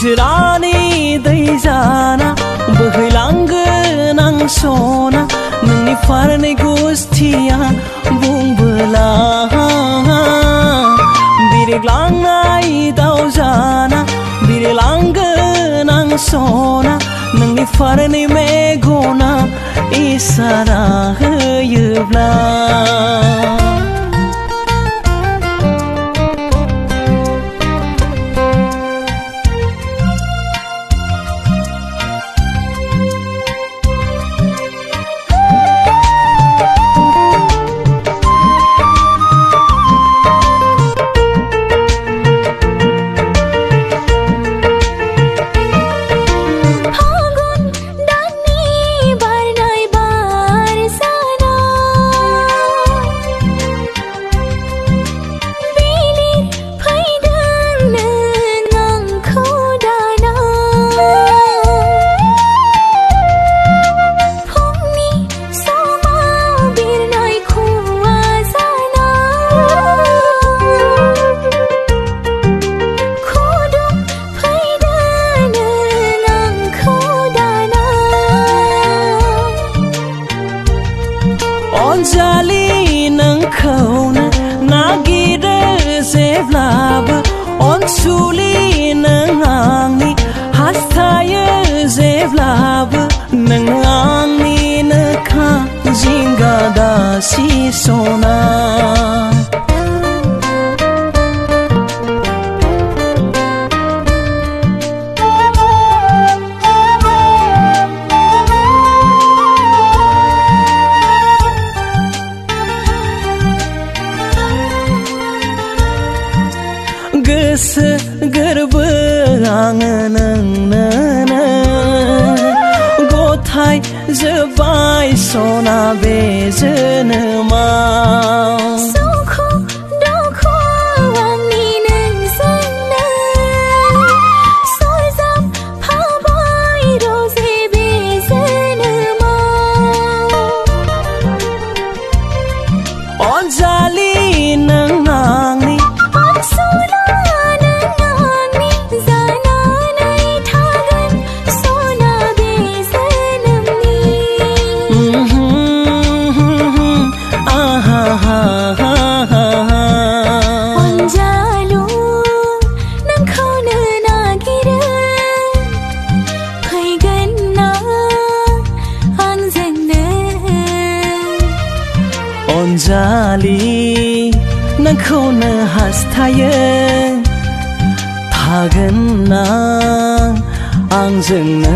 निजोरानि दै जाना बोहैलांगोन आं सना नोंनि फारनै गुस्थिया बुंबोला बिरग्लांनाय दाउ जाना बिरलांगोन आं सना नोंनि फारनै मेगना इसारा होयोब्ला अनजालि नोंखौनो नागिरो जेब्लाबो अनसुलि नों आंनि हास्थायो जेब्लाबो नों आंनिनोखा जिंगा दासि सना गोसो गोरबो आङो नोंनो गथाय जोब्बाय सना बे जोनोमाव सुखु दुखु आंनि नोंजोंनो सरजाबफाबाय रजे बे जोनोमाव अनजालि नों आंनि अनजालि नोंखौनो हास्थायो थागोन ना आंजोंनो